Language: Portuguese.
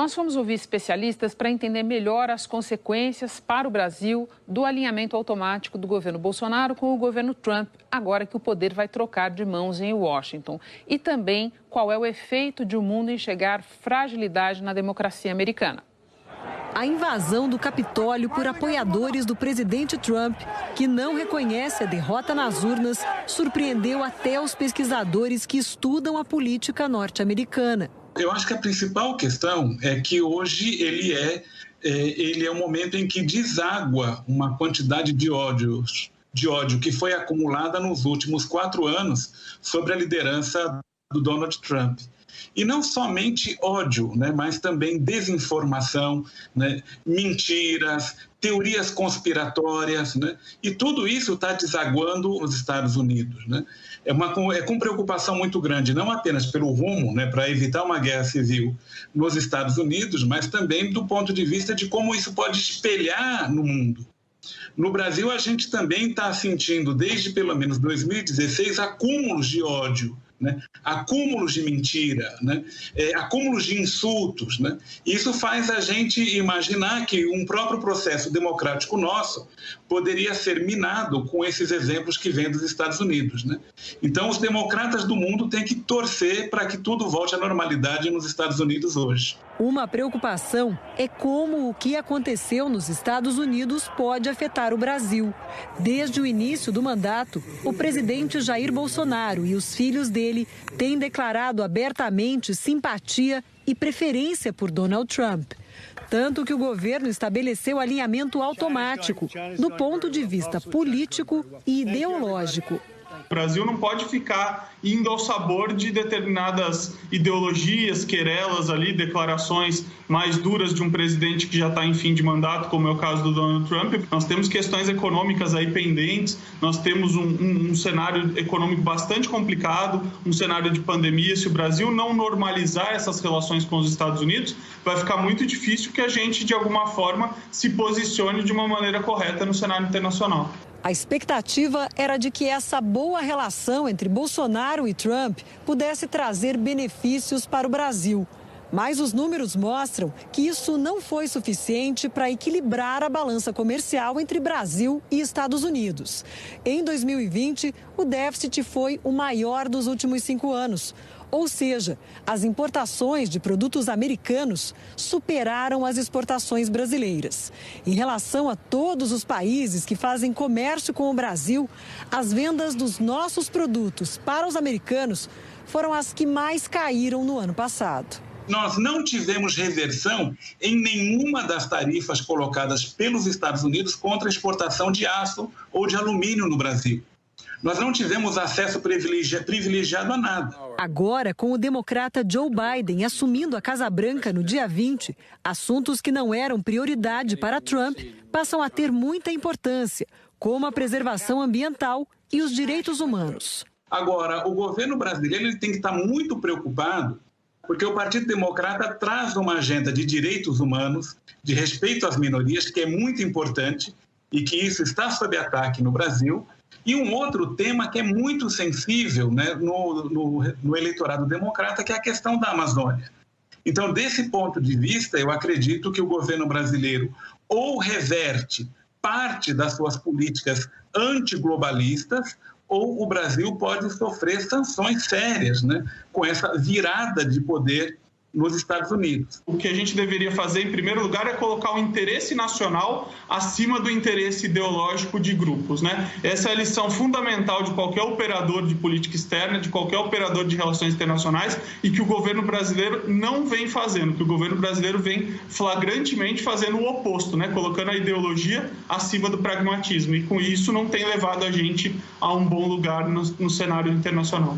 Nós fomos ouvir especialistas para entender melhor as consequências para o Brasil do alinhamento automático do governo Bolsonaro com o governo Trump, agora que o poder vai trocar de mãos em Washington. E também qual é o efeito de o mundo enxergar fragilidade na democracia americana. A invasão do Capitólio por apoiadores do presidente Trump, que não reconhece a derrota nas urnas, surpreendeu até os pesquisadores que estudam a política norte-americana. Eu acho que a principal questão é que hoje ele é um momento em que deságua uma quantidade de ódio que foi acumulada nos últimos 4 anos sobre a liderança do Donald Trump. E não somente ódio, né, mas também desinformação, né, mentiras, teorias conspiratórias, né, e tudo isso está desaguando nos Estados Unidos, né. É com preocupação muito grande, não apenas pelo rumo, né, para evitar uma guerra civil nos Estados Unidos, mas também do ponto de vista de como isso pode espelhar no mundo. No Brasil, a gente também está sentindo, desde pelo menos 2016, acúmulos de ódio, né? Acúmulos de mentira, né? Acúmulos de insultos, né? Isso faz a gente imaginar que um próprio processo democrático nosso poderia ser minado com esses exemplos que vêm dos Estados Unidos, né? Então, os democratas do mundo têm que torcer para que tudo volte à normalidade nos Estados Unidos hoje. Uma preocupação é como o que aconteceu nos Estados Unidos pode afetar o Brasil. Desde o início do mandato, o presidente Jair Bolsonaro e os filhos dele têm declarado abertamente simpatia e preferência por Donald Trump. Tanto que o governo estabeleceu alinhamento automático do ponto de vista político e ideológico. O Brasil não pode ficar indo ao sabor de determinadas ideologias, querelas ali, declarações mais duras de um presidente que já está em fim de mandato, como é o caso do Donald Trump. Nós temos questões econômicas aí pendentes, nós temos um cenário econômico bastante complicado, um cenário de pandemia. Se o Brasil não normalizar essas relações com os Estados Unidos, vai ficar muito difícil que a gente, de alguma forma, se posicione de uma maneira correta no cenário internacional. A expectativa era de que essa boa relação entre Bolsonaro e Trump pudesse trazer benefícios para o Brasil. Mas os números mostram que isso não foi suficiente para equilibrar a balança comercial entre Brasil e Estados Unidos. Em 2020, o déficit foi o maior dos últimos 5 anos. Ou seja, as importações de produtos americanos superaram as exportações brasileiras. Em relação a todos os países que fazem comércio com o Brasil, as vendas dos nossos produtos para os americanos foram as que mais caíram no ano passado. Nós não tivemos reversão em nenhuma das tarifas colocadas pelos Estados Unidos contra a exportação de aço ou de alumínio no Brasil. Nós não tivemos acesso privilegiado a nada. Agora, com o democrata Joe Biden assumindo a Casa Branca no dia 20, assuntos que não eram prioridade para Trump passam a ter muita importância, como a preservação ambiental e os direitos humanos. Agora, o governo brasileiro ele tem que estar muito preocupado, porque o Partido Democrata traz uma agenda de direitos humanos, de respeito às minorias, que é muito importante e que isso está sob ataque no Brasil. E um outro tema que é muito sensível, né, no eleitorado democrata, que é a questão da Amazônia. Então, desse ponto de vista, eu acredito que o governo brasileiro ou reverte parte das suas políticas antiglobalistas, ou o Brasil pode sofrer sanções sérias, né, com essa virada de poder nos Estados Unidos. O que a gente deveria fazer, em primeiro lugar, é colocar o interesse nacional acima do interesse ideológico de grupos, né? Essa é a lição fundamental de qualquer operador de política externa, de qualquer operador de relações internacionais, e que o governo brasileiro não vem fazendo, que o governo brasileiro vem flagrantemente fazendo o oposto, né? Colocando a ideologia acima do pragmatismo, e com isso não tem levado a gente a um bom lugar no cenário internacional.